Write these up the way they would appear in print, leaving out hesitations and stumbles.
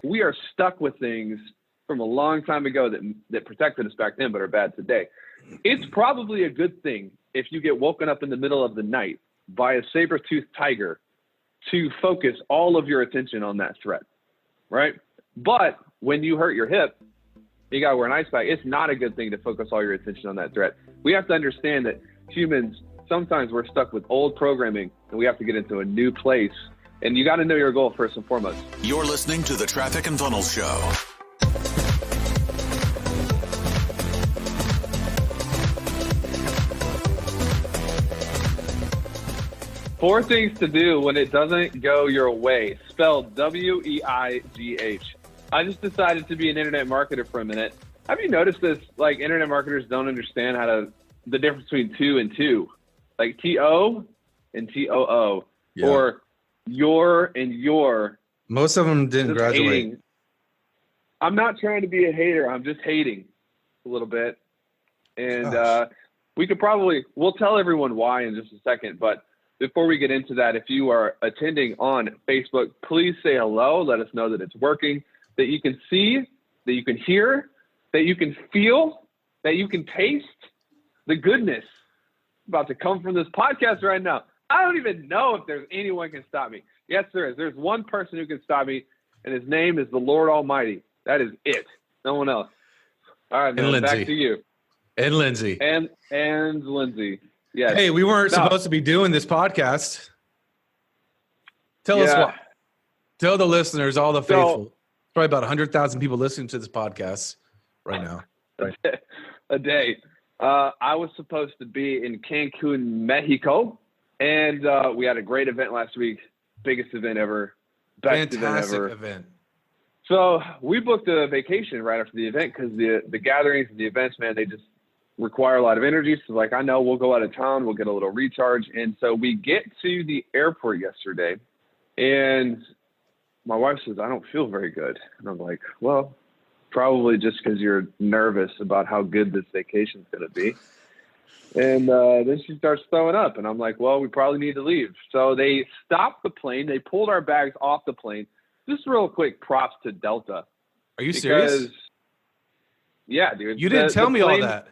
we are stuck with things from a long time ago that protected us back then but are bad today. It's probably a good thing if you get woken up in the middle of the night by a saber-toothed tiger to focus all of your attention on that threat, right? But when you hurt your hip, you got to wear an ice pack. It's not a good thing to focus all your attention on that threat. We have to understand that humans, sometimes we're stuck with old programming and we have to get into a new place. And you got to know your goal first and foremost. You're listening to the Traffic and Funnels Show. Four things to do when it doesn't go your way, spelled W-E-I-G-H. I just decided to be an internet marketer for a minute. Have you noticed this? Like, internet marketers don't understand the difference between two and two, like T-O and T-O-O, yeah. Or your and your. Most of them didn't graduate. Hating. I'm not trying to be a hater. I'm just hating a little bit. And we'll tell everyone why in just a second, but before we get into that, if you are attending on Facebook, please say hello. Let us know that it's working, that you can see, that you can hear, that you can feel, that you can taste the goodness about to come from this podcast right now. I don't even know if there's anyone can stop me. Yes, there is. There's one person who can stop me, and his name is the Lord Almighty. That is it. No one else. All right, man, back to you. And Lindsay. And Lindsay. Yes. Hey, we weren't supposed to be doing this podcast. Tell us what. Tell the listeners, all the faithful. Probably about 100,000 people listening to this podcast right now. Right. A day. I was supposed to be in Cancun, Mexico, and we had a great event last week. Biggest event ever. Best Fantastic event ever. event. So we booked a vacation right after the event because the gatherings and the events, man, they just require a lot of energy. So like, I know we'll go out of town, we'll get a little recharge. And so we get to the airport yesterday and my wife says, I don't feel very good. And I'm like, well, probably just because you're nervous about how good this vacation is going to be. And then she starts throwing up and I'm like, well, we probably need to leave. So they stopped the plane. They pulled our bags off the plane. Just real quick props to Delta. Are you serious? Yeah, dude. You didn't tell me all that.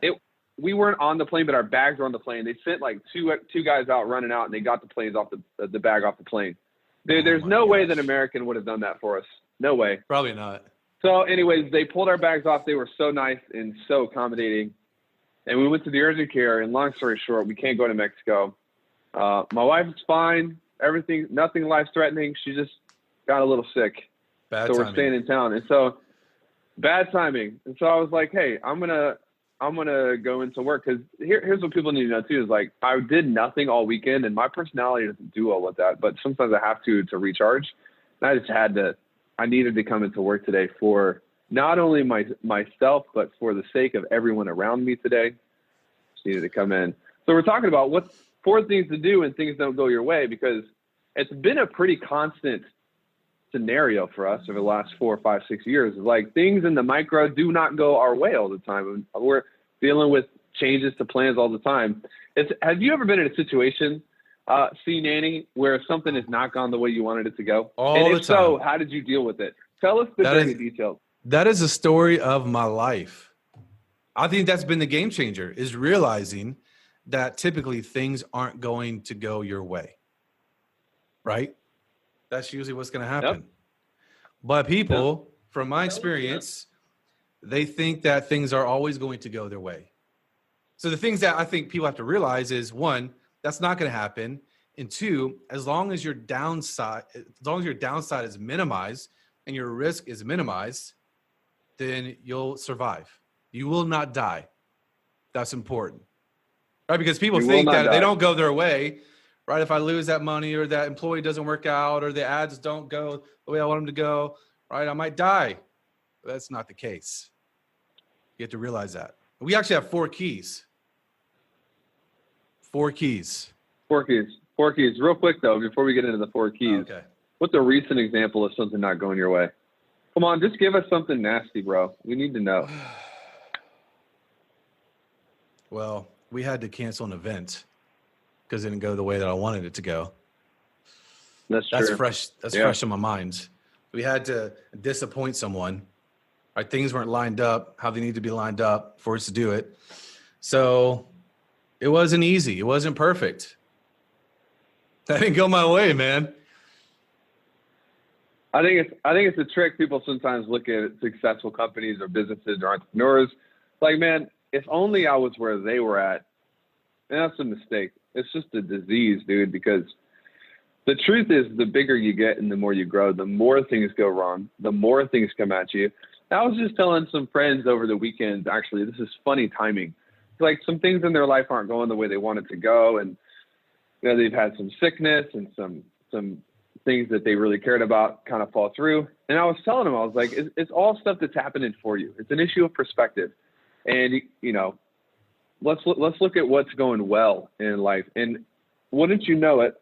We weren't on the plane, but our bags were on the plane. They sent like two guys out running out, and they got the planes off the bag off the plane. There's no way that American would have done that for us. No way. Probably not. So, anyways, they pulled our bags off. They were so nice and so accommodating. And we went to the urgent care. And long story short, we can't go to Mexico. My wife is fine. Everything, nothing life-threatening. She just got a little sick. Bad so timing. We're staying in town. And so, bad timing. And so I was like, hey, I'm gonna go into work because here's what people need to know too is like I did nothing all weekend and my personality doesn't do well with that, but sometimes I have to recharge. And I just I needed to come into work today for not only myself but for the sake of everyone around me today. Just needed to come in. So we're talking about what 4 things to do when things don't go your way, because it's been a pretty constant scenario for us over the last 4, 5, 6 years. Like things in the micro do not go our way all the time. We're dealing with changes to plans all the time. Have you ever been in a situation, Nanny, where something has not gone the way you wanted it to go? All and the if time. so, how did you deal with it? Tell us the dirty details. That is a story of my life. I think that's been the game changer, is realizing that typically things aren't going to go your way. Right? That's usually what's going to happen. Yep. But people, from my experience, they think that things are always going to go their way. So the things that I think people have to realize is, 1, that's not going to happen. And 2, as long as your downside is minimized and your risk is minimized, then you'll survive. You will not die. That's important. Right? Because people think that they don't go their way. Right? If I lose that money or that employee doesn't work out or the ads don't go the way I want them to go, right, I might die. But that's not the case. You have to realize that. We actually have 4 keys. 4 keys. 4 keys. 4 keys. Real quick, though, before we get into the 4 keys, okay. What's a recent example of something not going your way? Come on, just give us something nasty, bro. We need to know. Well, we had to cancel an event because it didn't go the way that I wanted it to go. That's true. Fresh. That's fresh in my mind. We had to disappoint someone. Right? Things weren't lined up how they need to be lined up for us to do it. So it wasn't easy. It wasn't perfect. That didn't go my way, man. I think it's a trick. People sometimes look at successful companies or businesses or entrepreneurs like, man, if only I was where they were at. And that's a mistake. It's just a disease, dude, because the truth is the bigger you get and the more you grow, the more things go wrong, the more things come at you. I was just telling some friends over the weekend, actually, this is funny timing. Like some things in their life aren't going the way they want it to go. And, you know, they've had some sickness and some things that they really cared about kind of fall through. And I was telling them, I was like, it's all stuff that's happening for you. It's an issue of perspective. And, you know, let's look at what's going well in life. And wouldn't you know it,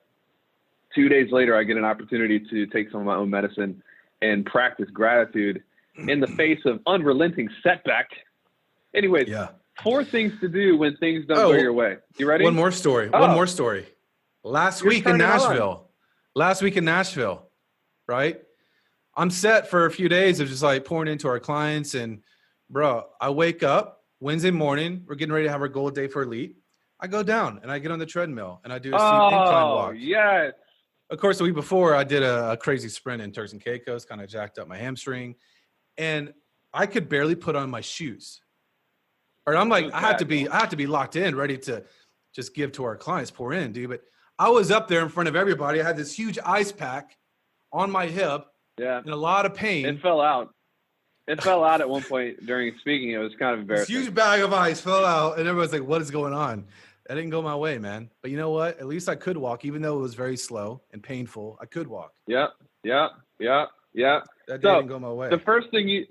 2 days later, I get an opportunity to take some of my own medicine and practice gratitude in the face of unrelenting setback. Anyways, Yeah. 4 things to do when things don't go your way. You ready? One more story. Last week in Nashville, right? I'm set for a few days of just like pouring into our clients. And bro, I wake up Wednesday morning. We're getting ready to have our goal day for Elite. I go down and I get on the treadmill and I do a steep incline walk. Yes. Of course, the week before I did a crazy sprint in Turks and Caicos, kind of jacked up my hamstring. And I could barely put on my shoes. Or I'm like, I have to be locked in, ready to just give to our clients, pour in, dude. But I was up there in front of everybody. I had this huge ice pack on my hip, in a lot of pain. It fell out. It fell out at one point during speaking. It was kind of embarrassing. This huge bag of ice fell out, and everyone's like, "What is going on?" That didn't go my way, man. But you know what? At least I could walk, even though it was very slow and painful. I could walk. Yeah. That didn't go my way. The first thing you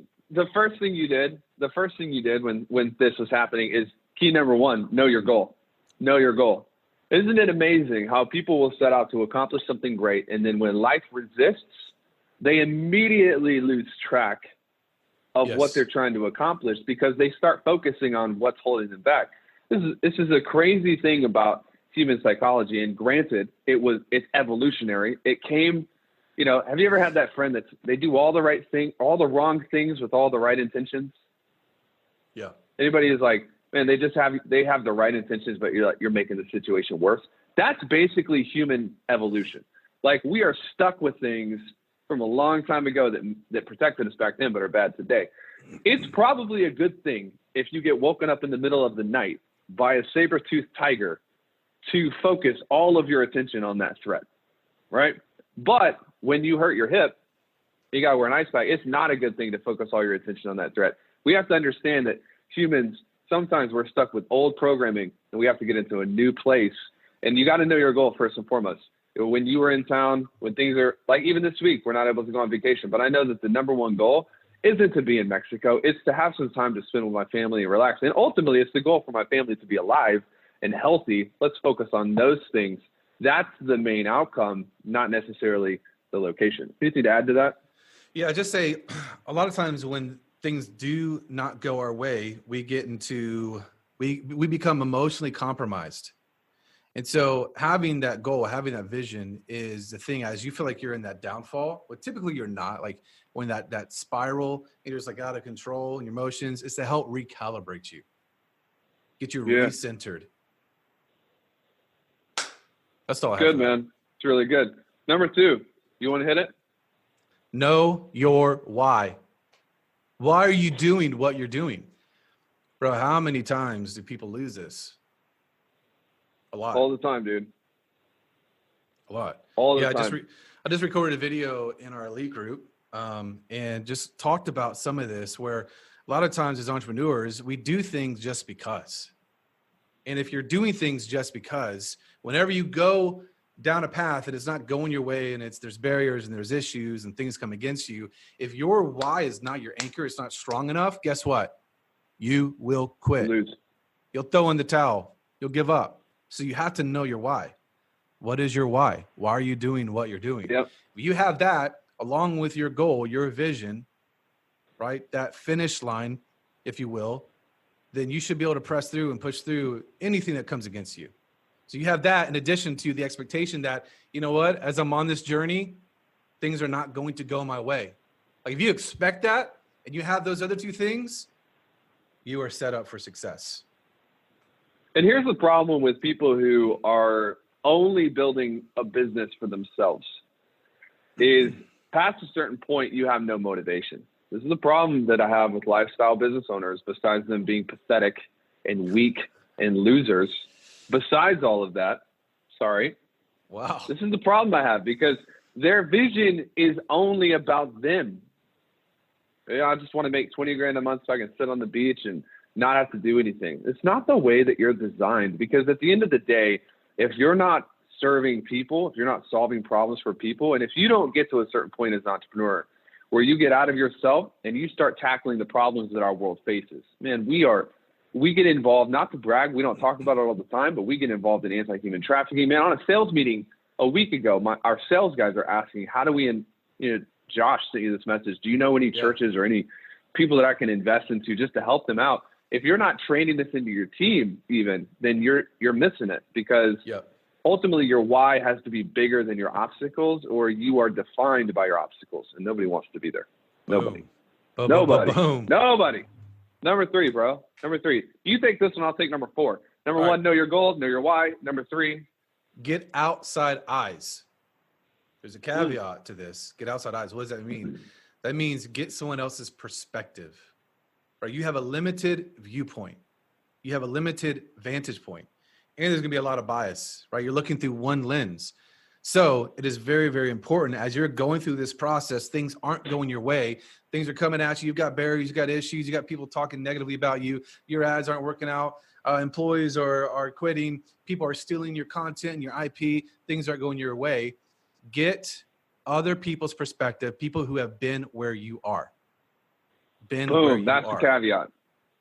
did when this was happening is key number 1, know your goal. Know your goal. Isn't it amazing how people will set out to accomplish something great, and then when life resists, they immediately lose track of what they're trying to accomplish because they start focusing on what's holding them back. This is a crazy thing about human psychology. And granted, it's evolutionary. It came, you know, have you ever had that friend they do all the right thing, all the wrong things with all the right intentions? Yeah. Anybody is like, man, they have the right intentions, but you're making the situation worse. That's basically human evolution. Like we are stuck with things from a long time ago that protected us back then, but are bad today. It's probably a good thing if you get woken up in the middle of the night by a saber-toothed tiger to focus all of your attention on that threat, right? But when you hurt your hip, you got to wear an ice pack. It's not a good thing to focus all your attention on that threat. We have to understand that humans, sometimes we're stuck with old programming and we have to get into a new place. And you got to know your goal first and foremost. When you were in town, when things are like, even this week, we're not able to go on vacation, but I know that the number one goal isn't to be in Mexico. It's to have some time to spend with my family and relax. And ultimately, it's the goal for my family to be alive and healthy. Let's focus on those things. That's the main outcome, not necessarily the location. Anything to add to that? Yeah, just say a lot of times when things do not go our way, we get into, we become emotionally compromised. And so having that goal, having that vision is the thing. As you feel like you're in that downfall, but typically you're not. Like when that spiral, you're just like out of control and your emotions, it's to help recalibrate you, get you recentered. That's all I have. Good, man. It's really good. Number 2, you want to hit it? Know your why. Why are you doing what you're doing? Bro, how many times do people lose this? A lot. All the time, dude. A lot. All the time. I just recorded a video in our elite group and just talked about some of this where a lot of times as entrepreneurs, we do things just because. And if you're doing things just because, whenever you go down a path and it's not going your way and there's barriers and there's issues and things come against you, if your why is not your anchor, it's not strong enough, guess what? You will quit. Lose. You'll throw in the towel. You'll give up. So you have to know your why. What is your why? Why are you doing what you're doing? Yep. If you have that along with your goal, your vision, right? That finish line, if you will, then you should be able to press through and push through anything that comes against you. So you have that in addition to the expectation that, you know what, as I'm on this journey, things are not going to go my way. Like if you expect that and you have those other two things, you are set up for success. And here's the problem with people who are only building a business for themselves is past a certain point, you have no motivation. This is the problem that I have with lifestyle business owners, besides them being pathetic and weak and losers. Besides all of that, Wow. This is the problem I have, because their vision is only about them. I just want to make 20 grand a month so I can sit on the beach and not have to do anything. It's not the way that you're designed, because at the end of the day, if you're not serving people, if you're not solving problems for people, and if you don't get to a certain point as an entrepreneur where you get out of yourself and you start tackling the problems that our world faces, man, we get involved, not to brag, we don't talk about it all the time, but we get involved in anti-human trafficking. Man, on a sales meeting a week ago, our sales guys are asking, how do we, Josh sent you this message. Do you know any churches or any people that I can invest into just to help them out? If you're not training this into your team even, then you're missing it, because ultimately your why has to be bigger than your obstacles, or you are defined by your obstacles, and nobody wants to be there. Nobody. Nobody. Number 3, bro. Number 3. You take this one, I'll take number 4. Number 1, know your goals, know your why. Number 3, get outside eyes. There's a caveat to this. Get outside eyes. What does that mean? That means get someone else's perspective. Right? You have a limited viewpoint. You have a limited vantage point. And there's going to be a lot of bias, right? You're looking through one lens. So it is very, very important as you're going through this process, things aren't going your way. Things are coming at you. You've got barriers, you've got issues, you got people talking negatively about you. Your ads aren't working out. Employees are quitting. People are stealing your content and your IP. Things aren't going your way. Get other people's perspective, people who have been where you are. Boom, that's the caveat.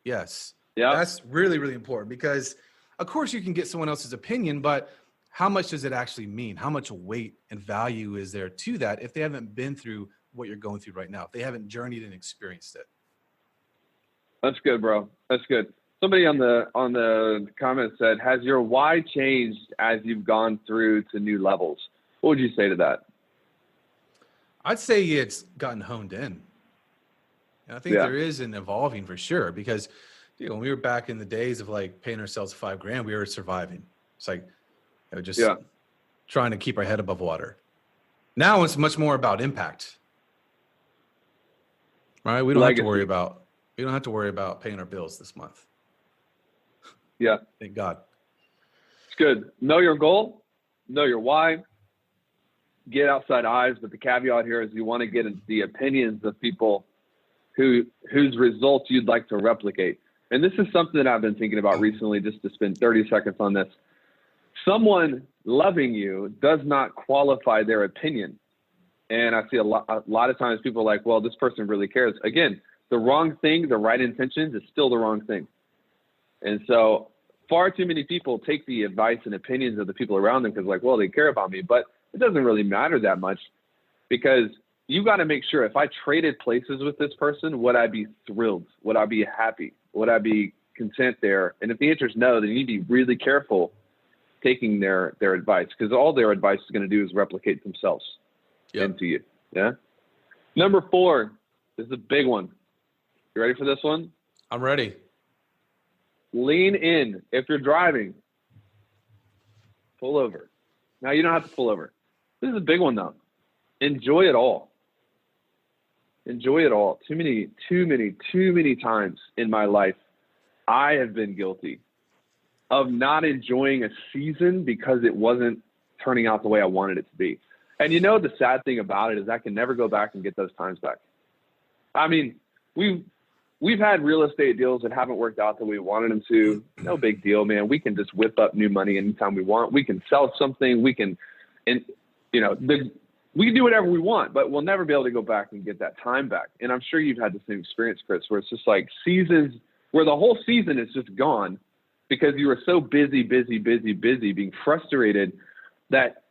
Yes. Yeah. That's really, really important, because of course you can get someone else's opinion, but how much does it actually mean? How much weight and value is there to that if they haven't been through what you're going through right now, if they haven't journeyed and experienced it? That's good, bro. That's good. Somebody on the comment said, has your why changed as you've gone through to new levels? What would you say to that? I'd say it's gotten honed in. And I think there is an evolving for sure, because when we were back in the days of like paying ourselves $5,000, we were surviving. It's like, just trying to keep our head above water. Now it's much more about impact, right? We don't have to worry about paying our bills this month. Yeah. Thank God. It's good. Know your goal, know your why, get outside eyes. But the caveat here is you want to get the opinions of people whose results you'd like to replicate. And this is something that I've been thinking about recently, just to spend 30 seconds on this. Someone loving you does not qualify their opinion. And I see a lot of times people are like, well, this person really cares. Again, the wrong thing, the right intentions is still the wrong thing. And so far too many people take the advice and opinions of the people around them because like, well, they care about me, but it doesn't really matter that much, because you got to make sure if I traded places with this person, would I be thrilled? Would I be happy? Would I be content there? And if the answer is no, then you need to be really careful taking their advice, because all their advice is going to do is replicate themselves into you. Yeah. Number 4 is the big one. You ready for this one? I'm ready. Lean in. If you're driving, pull over. Now you don't have to pull over. This is a big one though. Enjoy it all. Enjoy it all. Too many times in my life, I have been guilty of not enjoying a season because it wasn't turning out the way I wanted it to be. And you know, the sad thing about it is I can never go back and get those times back. I mean, we've had real estate deals that haven't worked out the way we wanted them to. No big deal, man. We can just whip up new money anytime we want. We can sell something. We can do whatever we want, but we'll never be able to go back and get that time back. And I'm sure you've had the same experience, Chris, where it's just like seasons where the whole season is just gone because you were so busy, being frustrated that,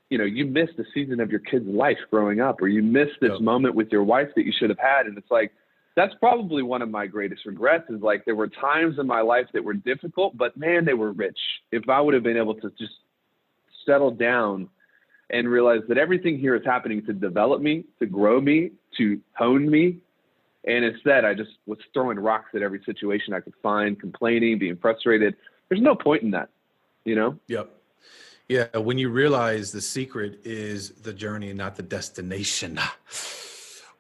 you missed the season of your kid's life growing up, or you missed this moment with your wife that you should have had. And it's like, that's probably one of my greatest regrets, is like, there were times in my life that were difficult, but man, they were rich. If I would have been able to just settle down and realized that everything here is happening to develop me, to grow me, to hone me. And instead, I just was throwing rocks at every situation I could find, complaining, being frustrated. There's no point in that, you know? Yep. Yeah. When you realize the secret is the journey and not the destination.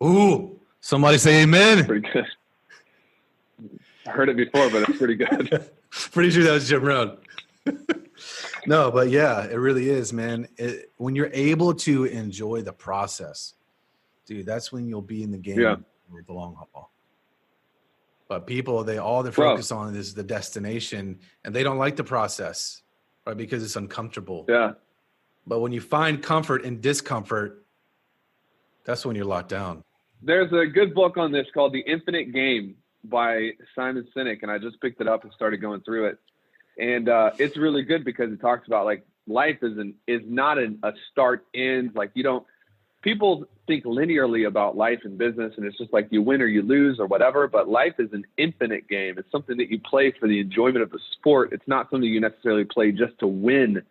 Ooh, somebody say amen. Pretty good. I heard it before, but it's pretty good. Pretty sure that was Jim Rohn. No, but yeah, it really is, man. When you're able to enjoy the process, dude, that's when you'll be in the game for the long haul. But people, they focus on is the destination, and they don't like the process, right? Because it's uncomfortable. Yeah. But when you find comfort in discomfort, that's when you're locked down. There's a good book on this called The Infinite Game by Simon Sinek, and I just picked it up and started going through it. And it's really good because it talks about like life is not a start end. Like people think linearly about life and business, and it's just like you win or you lose or whatever. But life is an infinite game. It's something that you play for the enjoyment of the sport. It's not something you necessarily play just to win.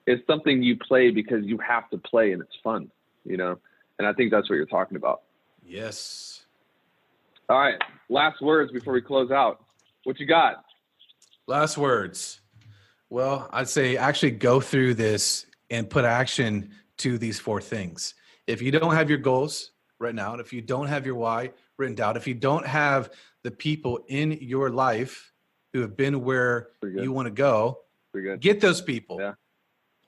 It's something you play because you have to play and it's fun, you know? And I think that's what you're talking about. Yes. All right. Last words before we close out. What you got? Last words. Well, I'd say actually go through this and put action to these 4 things. If you don't have your goals written out, if you don't have your why written down, if you don't have the people in your life who have been where you want to go, get those people. Yeah.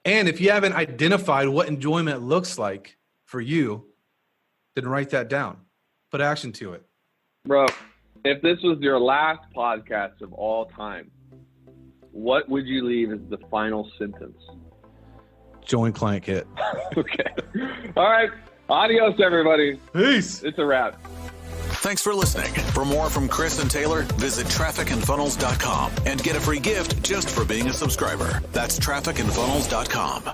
And if you haven't identified what enjoyment looks like for you, then write that down. Put action to it. Bro, if this was your last podcast of all time, what would you leave as the final sentence? Join Client Kit. Okay. All right. Adios, everybody. Peace. It's a wrap. Thanks for listening. For more from Chris and Taylor, visit trafficandfunnels.com and get a free gift just for being a subscriber. That's trafficandfunnels.com.